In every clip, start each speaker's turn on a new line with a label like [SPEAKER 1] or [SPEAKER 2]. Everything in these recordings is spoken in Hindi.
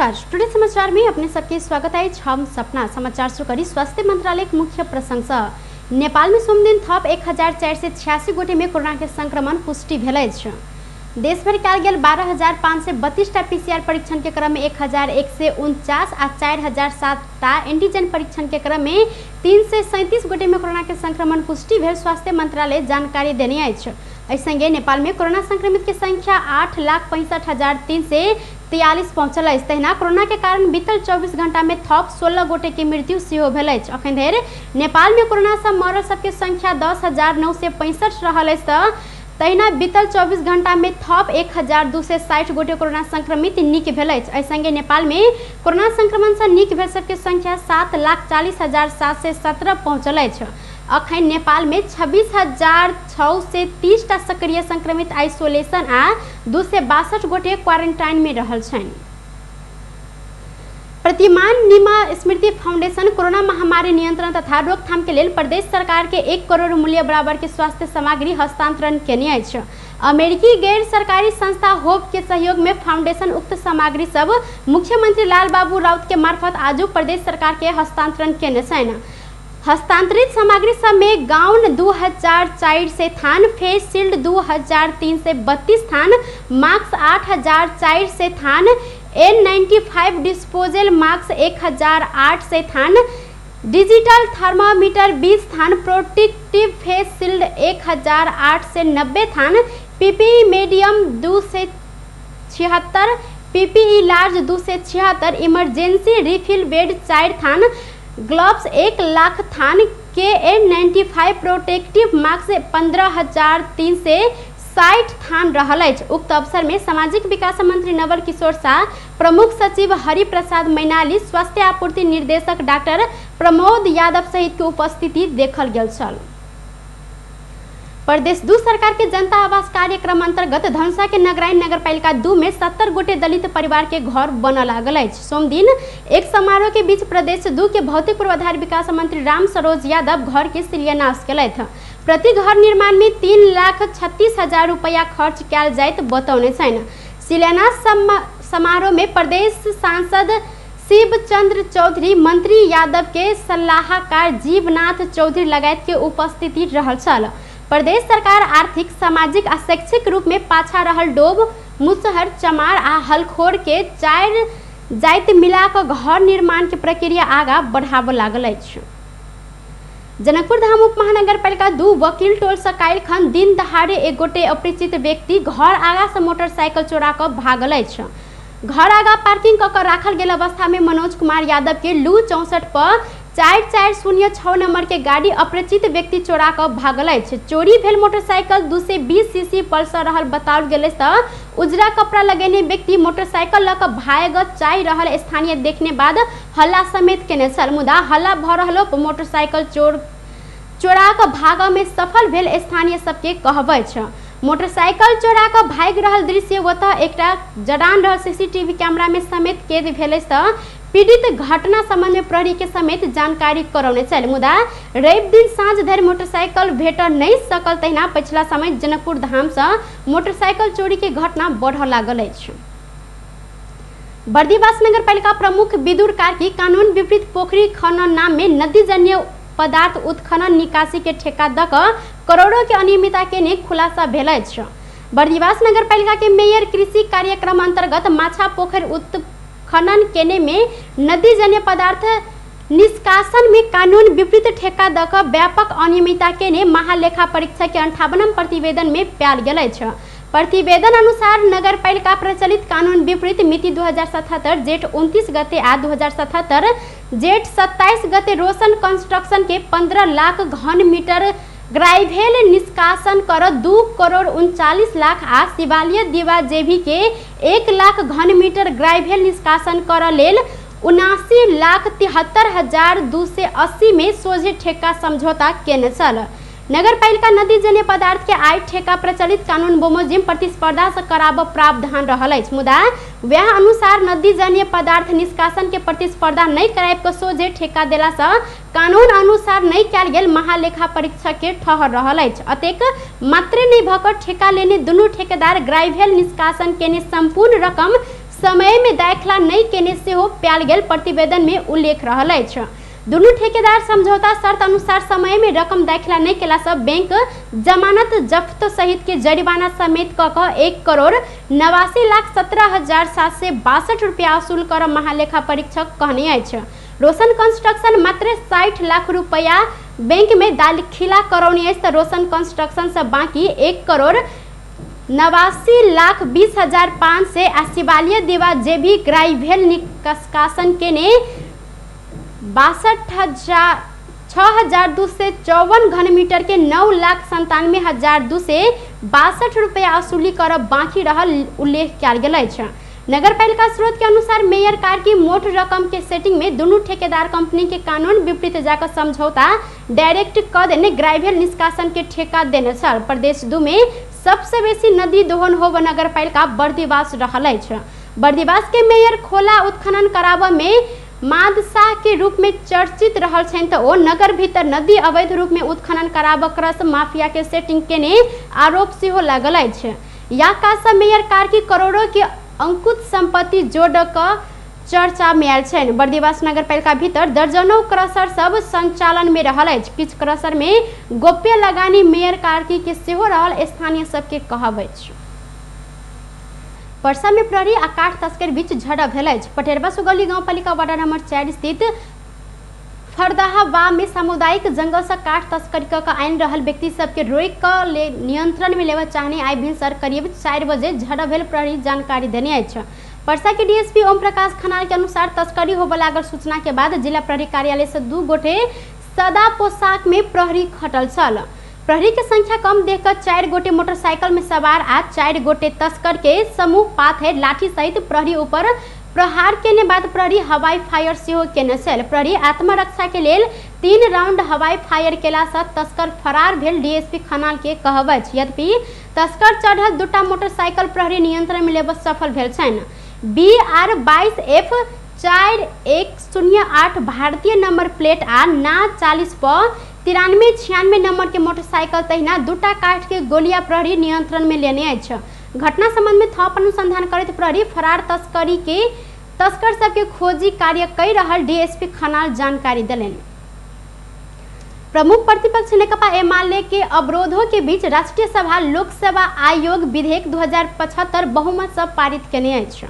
[SPEAKER 1] नमस्कार, टुडे समाचार में अपने सबके स्वागत है। हम सपना समाचार शुरू करी। स्वास्थ्य मंत्रालय के मुख्य प्रशंसा नेपाल में सोमदिन थप 1486 गोटे में कोरोना के संक्रमण पुष्टि भेल छ। देश भर कयल गेल 12,532 पीसीआर परीक्षण के क्रम में 1,149 आ 4,007 एंटीजन परीक्षण के क्रम में 337 गोटे में कोरोना के संक्रमण पुष्टि भेल स्वास्थ्य मंत्रालय जानकारी देने अछि। संगे नेपाल में कोरोना संक्रमित के संख्या 8,65,343 पहुंचल अछि। तहिना कोरोना के कारण बीतल 24 घंटा में थप 16 गोटे की मृत्यु सेहो भेल अछि। अखन धरि नेपाल में कोरोना से मरल सबके संख्या 10,965 रहल अछि। तहिना बीतल 24 घंटा में थप 1,260 गोटे कोरोना संक्रमित नीक भेल अछि। संगे नेपाल में कोरोना संक्रमण से नीक भेल सबके संख्या 7,40,717 पहुंचल अछि। अखन नेपाल में 26,630 सक्रिय संक्रमित आइसोलेशन आ 262 गोटे क्वारंटाइन में रहल छन्। प्रतिमान निमा स्मृति फाउंडेशन कोरोना महामारी नियंत्रण तथा रोकथाम के लिए प्रदेश सरकार के 1 करोड़ मूल्य बराबर के स्वास्थ्य सामग्री हस्तांतरण केने अछि। अमेरिकी गैर सरकारी संस्था होप के सहयोग में फाउंडेशन उक्त सामग्री सब मुख्यमंत्री लाल बाबू राउत के मार्फत आजू प्रदेश सरकार के हस्तांतरण केने छन्। हस्तांतरित सामग्री सब में गाउन 2,400 थान, फेस शील्ड 2,332 थान, मास्क 8,400 थान, N95 डिस्पोजल मास्क 1,800 थान, डिजिटल थर्मामीटर 20 थान, प्रोटेक्टिव फेस शील्ड 1,890 थान, PPE medium 276, PPE large 276, emergency refill bed 4 थान, ग्लव्स 1 लाख थान, KN95 प्रोटेक्टिव मास्क 15,360 थान रहल अछि। उक्त अवसर में सामाजिक विकास मंत्री नवल किशोर शाह, प्रमुख सचिव हरि प्रसाद मैनाली, स्वास्थ्य आपूर्ति निर्देशक डॉक्टर प्रमोद यादव सहित के उपस्थिति देखल गेल छल। प्रदेश 2 सरकार के जनता आवास कार्यक्रम अंतर्गत धनुषा के नगरायन नगरपालिका 2 में 70 गोटे दलित परिवार के घर बनल लागल अछि। सोमदिन एक समारोह के बीच प्रदेश 2 के भौतिक पूर्वाधार विकास मंत्री राम सरोज यादव घर के शिलान्यास केलथि। प्रति घर निर्माण में 3,36,000 रुपया खर्च कयल जाइत बतौने छनि। शिलान्यास समारोह में प्रदेश सांसद शिवचंद्र चौधरी, मंत्री यादव के सलाहकार जीवनाथ चौधरी लगायत के उपस्थिति रहल छल। प्रदेश सरकार आर्थिक, सामाजिक आ शैक्षिक रूप में पाछा रहल डोब, मुसहर, चमार आ हलखोर के 4 जाति मिलाक घर निर्माण के प्रक्रिया आगा बढ़ाब लागल अछि। जनकपुर धाम उप महानगरपालिका 2 वकील टोल से काल्हि खन दिन दहाड़े एक गोटे अपरिचित व्यक्ति घर आगा से मोटरसाइकिल चोरा कर भागल अछि। घर आगा पार्किंग क राखल गेल अवस्था में मनोज कुमार यादव के लू 64 पर 4406 नंबर के गाड़ी अपरिचित व्यक्ति चोरा कर भागल अछि। चोरी भेल मोटरसाइकिल 220 सीसी पल्सर रहल बताओल गेल त उजरा कपड़ा लगेने व्यक्ति मोटरसाइकिल लक भाग चाहि रहल स्थानीय देखने बाद हल्ला समेत केने छल। मुदा हल्ला भ रहल मोटरसाइकिल चोरा कर भाग में सफल भेल स्थानीय सबके कहबै छ। मोटरसाइकिल चोरा कर भाग रहल दृश्य ओतः एकटा जड़ान रहल सीसीटीवी कैमरा में समेत कैद भेल त पीड़ित घटना संबंध में प्रहरी के समेत जानकारी करौने छल। मुदा रवि दिन साँझ धरि मोटरसाइकिल भेट नहीं सकल। तहिना पिछला समय जनकपुर धाम से मोटरसाइकिल चोरी के घटना बढ़ लागल अछि। बर्दीवास नगरपालिका प्रमुख विदुर कार्की कानून विपरीत पोखरी खनन नाम में नदी जन्य पदार्थ उत्खनन निकासी के ठेका द करोड़ों के अनियमितता के ने खुलासा भेल अछि। बर्दीवास नगरपालिका के मेयर कृषि कार्यक्रम अंतर्गत माछा पोखर उत्खनन केने में नदी जन्य पदार्थ निष्कासन में कानून विपरीत ठेका द व्यापक अनियमितता के ने महालेखा परीक्षक के 58 प्रतिवेदन में पायल गेल अछि। प्रतिवेदन अनुसार नगरपालिका प्रचलित कानून विपरीत मिति 2077 जेठ 29 गते आ 2077 जेठ 27 गते रोशन कंस्ट्रक्शन के 15 लाख घन मीटर ग्राइवेल निष्कासन कर 2 करोड़ 39 लाख आ शिवालय दीवा जेबी के 1 लाख घन मीटर ग्राइवेल निष्कासन कर लेल 79,73,280 में सोझे ठेका समझौता केने छल। नगरपालिका नदी जन्य पदार्थ के आय ठेका प्रचलित कानून बोमोजिम प्रतिस्पर्धा से कराब प्रावधान रहल अछि। मुदा वह अनुसार नदी जन्य पदार्थ निष्कासन के प्रतिस्पर्धा नहीं कराब के सोझे ठेका देला से कानून अनुसार नहीं कयल गेल महालेखा परीक्षक के ठहर रहल अछि। अतेक मात्र नहीं भकर ठेका लेने दुनू ठेकेदार ग्राइवेल निष्कासन केने संपूर्ण रकम समय में दाखिला नहीं केने से हो पायल गेल प्रतिवेदन में उल्लेख रहल अछि। दुनू ठेकेदार समझौता शर्त अनुसार समय में रकम दाखिला नहीं केला से बैंक जमानत जब्त सहित के जरिमाना समेत क 1,89,17,762 रुपया वसूल कर महालेखा परीक्षक कहने अछि। रोशन कंस्ट्रक्शन मात्र 60 लाख रुपया बैंक में दाखिला करौने अछि। रोशन कंस्ट्रक्शन से बाकी 1,89,20,500 आ शिवालिया देवा जे भी ग्राइवेल निष्कासन के ने 62,6254 घन मीटर के 9,97,262 रुपया वसूली कर बाकी रहल उल्लेख किया गेल अछि। नगर पालिका स्रोत के अनुसार मेयर कार की मोट रकम के सेटिंग में दोनों ठेकेदार कंपनी के कानून विपरीत जाकर समझौता डायरेक्ट कर देने ग्राइवेल निष्कासन के ठेका देने छल। प्रदेश 2 में सबसे बेसी नदी दोहन होब नगर पालिका बर्दिवास रहल अछि। बर्दिवास के मेयर खोला उत्खनन कराबऽ में मादशाह के रूप में चर्चित रहल छन तो ओ नगर भीतर नदी अवैध रूप में उत्खनन कराबऽ क्रस माफिया के सेटिंग केने आरोप सेहो लागल अछि। या कासा मेयर कार की करोड़ों के अंकुत संपत्ति जोड़ क चर्चा में आयल छन। बर्दिवास नगर पालिका भीतर दर्जनों क्रशर सब संचालन में रहल अछि। किछ क्रशर में गोप्य लगानी मेयर कारकी के सेहो रहल स्थानीय सबके कहब अछि। परसा में प्रहरी आ काठ तस्कर बीच झड़प भेल अछि। पटेरवा सुगौली गांव पालिका वार्ड नंबर 4 स्थित फरदाहा में सामुदायिक जंगल से काठ तस्करी क आइन रहल व्यक्ति सबके रोक क नियंत्रण में लेवा चाहने आई भिनसर करीब 4 बजे झड़प भेल प्रहरी जानकारी देने अछि। परसा के डीएसपी ओम प्रकाश खनाल के अनुसार तस्करी होबे लागल सूचना के बाद जिला प्रहरी कार्यालय से 2 गोटे सदा पोशाक में प्रहरी खटल छल। प्रहरी के संख्या कम देखकर 4 गोटे मोटरसाइकिल में सवार आ 4 गोटे तस्कर के समूह पाथे लाठी सहित प्रहरी ऊपर प्रहार केने बाद प्रहरी हवाई फायर सेहो केने छल। प्रहरी आत्मरक्षा के लेल 3 राउंड हवाई फायर केला से तस्कर फरार भेल डीएसपी खनाल के कहब अछि। यद्यपि तस्कर चढ़ल 2टा मोटरसाइकिल प्रहरी नियंत्रण में लेब सफल भेल छन। BR22F4108 भारतीय नंबर प्लेट आ ना 40 पर 9396 नंबर के मोटरसाइकिल तहिना 2टा काठ के गोलियां प्रहरी नियंत्रण में लेने अछि। घटना संबंध में थप अनुसंधान करैत प्रहरी फरार तस्कर सबके खोजी कार्य कई रहल डीएसपी खनाल जानकारी देलनि। प्रमुख प्रतिपक्ष नेकपा एमाले के अवरोधों के बीच राष्ट्रीय सभा लोक सेवा आयोग विधेयक 2075 बहुमत से पारित केने अछि।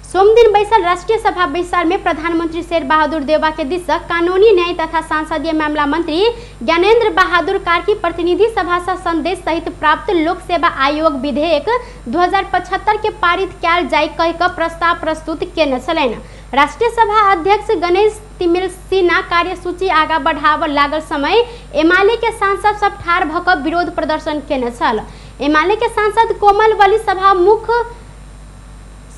[SPEAKER 1] सोम दिन बैसल राष्ट्रीय सभा बैसार में प्रधानमंत्री शेर बहादुर देवा के दिस कानूनी न्याय तथा संसदीय मामला मंत्री ज्ञानेंद्र बहादुर कार्की प्रतिनिधि सभा से संदेश सहित प्राप्त लोक सेवा आयोग विधेयक 2075 के पारित कयल जाय कह क प्रस्ताव प्रस्तुत केने छलनि। राष्ट्रीय सभा अध्यक्ष गणेश तिमिल सिन्हा कार्यसूची आगा बढ़ाबऽ लागल समय एमाले के सांसद सब ठाड़ भ क विरोध प्रदर्शन केने छल। एमाले के सांसद कोमल वली सभा मुख्य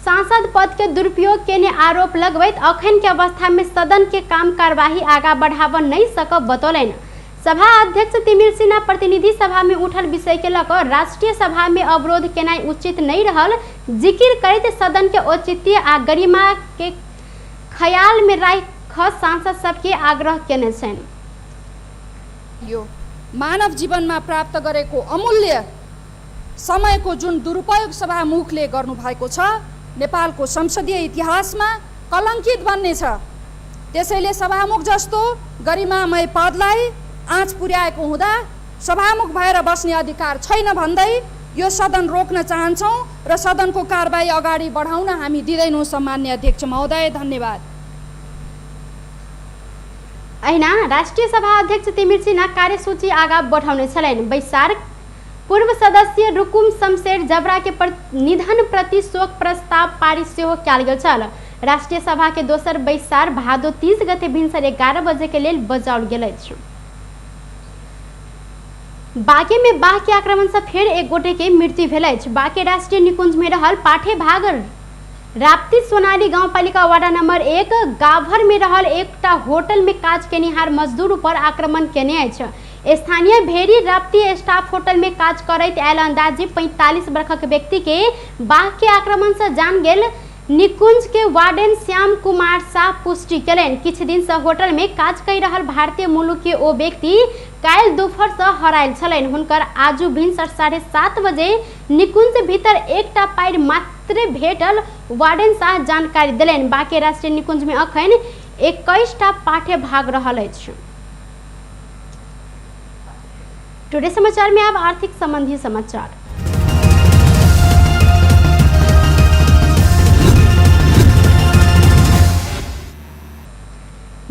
[SPEAKER 1] सांसद पद के दुरुपयोग केने आरोप लगबैत अखन के अवस्था में सदन के काम कार्यवाही आगा बढ़ाबऽ नहीं सकब बतौलनि। सभा अध्यक्ष तिमिल सिन्हा प्रतिनिधि सभा में उठल विषय के लकर राष्ट्रीय सभा में अवरोध केनाई उचित नहीं रहल जिक्र करैत सदन के औचित्य आ गरिमा के ख्याल में राख सांसद सबके आग्रह केने छन्।
[SPEAKER 2] यो मानव जीवन में प्राप्त गरेको अमूल्य समयको जुन दुरुपयोग सभामुखले गर्नु भएको छ नेपालको संसदीय इतिहासमा कलंकित बन्नेछ। त्यसैले सभामुख जस्तो गरिमामय पदलाई आँच पुर्याएको हुँदा सभामुख भएर बस्ने अधिकार छैन भन्दै यो सदन रोक्न चाहन्छौं र सदनको कारबाही अगाडि बढाउन हामी दिदैनौं। सम्माननीय अध्यक्ष महोदय, धन्यवाद।
[SPEAKER 1] अहिना राष्ट्रीय सभा अध्यक्ष तिमिल सिन्हा कार्यसूची आगा बढ़ाउने छलनि। बैसार पूर्व सदस्य रुकुम शमशेर जबरा के निधन प्रति शोक प्रस्ताव पारित सेहो कयल गेल छल। राष्ट्रीय सभा के दोसर बैसार भादो 30 गते भिनसर 11 बजे के लेल बजाओल गेल अछि। बाँके में बाघ के आक्रमण से फेर 1 गोटे के मृत्यु भेल अछि। बाँके राष्ट्रीय निकुंज में रहल पाठे भाग राप्ती सोनाली गांव पालिका वार्ड नंबर 1 गाभर में रहल एकटा होटल में काज केनिहार मजदूर पर आक्रमण केने अछि। स्थानीय भेरी राप्ती स्टाफ होटल में काज करैत आयल अंदाजे 45 वर्षक व्यक्ति के बाघ के आक्रमण से जान गेल निकुंज के वार्डन श्याम कुमार शाह पुष्टि केलनि। किछ दिन से होटल में काज कर रहल भारतीय मूल के ओ व्यक्ति काल्हि दोपहर से हरायल छलनि। हुनकर आजू भिनसर 7:30 बजे निकुंज भीतर एकटा पैर मात्र भेटल वार्डन शाह जानकारी दिलनि। बाँके राष्ट्रीय निकुंज में अखन 21टा पाठ्य भाग रहल अछि। टुडे समाचार में अब आर्थिक संबंधी समाचार।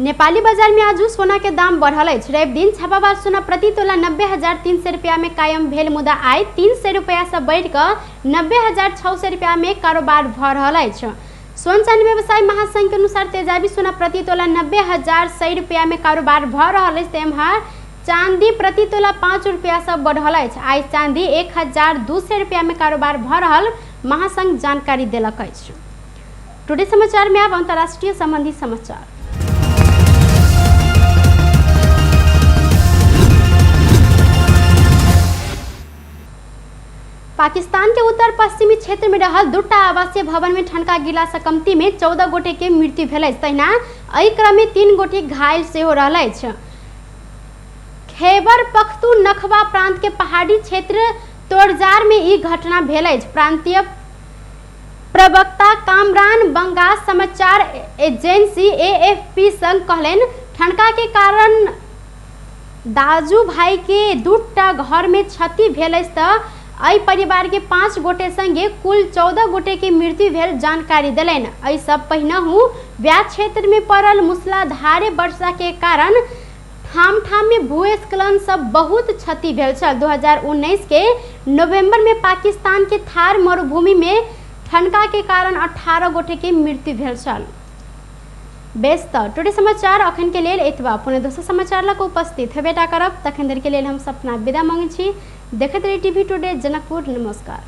[SPEAKER 1] नेपाली बाजार में आज सोना के दाम बढ़ल अछि। रवि दिन छापामार सोना प्रति तोला 90,300 रुपया में कायम भेल, मुदा आइ 300 रुपया से बढ़ कऽ 90,600 रुपया में कारोबार भऽ रहल अछि। सोन चांदी व्यवसाय महासंघ के अनुसार तेजाबी सोना प्रति तोला 90,100 रुपया में कारोबार भऽ रहल अछि। एम्हर चांदी प्रति तोला 5 रुपया से बढ़ल अछि। आइ चांदी 1,200 रुपया में कारोबार भऽ रहल महासंघ जानकारी देलक अछि। टुडे समाचार में अब अंतर्राष्ट्रीय संबंधी समाचार। पाकिस्तान के उत्तर पश्चिमी क्षेत्र में रहल 2टा आवासीय भवन में ठनका गिरला से कमती में 14 गोटे के मृत्यु भेल अछि। तहिना एहि क्रम में 3 गोटे घायल सेहो रहल अछि। खैबर पख्तूनख्वा प्रांत के पहाड़ी क्षेत्र तोरजार में ई घटना भेल अछि। प्रांतीय प्रवक्ता कामरान बंगाल समाचार एजेंसी AFP संग कहलनि, ठनका के कारण दाजू भाई के 2टा घर में क्षति भेल अछि तऽ एहि परिवार के 5 गोटे संगे कुल 14 गोटे के मृत्यु भेल जानकारी देलनि। एहि सब पहिनहु व्यास क्षेत्र में पड़ल मूसलाधार वर्षा के कारण ठाम ठाम में भूस्खलन सब बहुत क्षति भेल छल। 2019 के नवंबर में पाकिस्तान के थार मरुभूमि में ठनका के कारण 18 गोटे के मृत्यु भेल छल। बेस तऽ टुडे समाचार अखन के लेल एतबा। पुनः दोसर समाचार लग उपस्थित हेबेटा करब। तखन देर के लेल हम सपना विदा मांगै छी। देखैत रही टीवी टुडे जनकपुर। नमस्कार।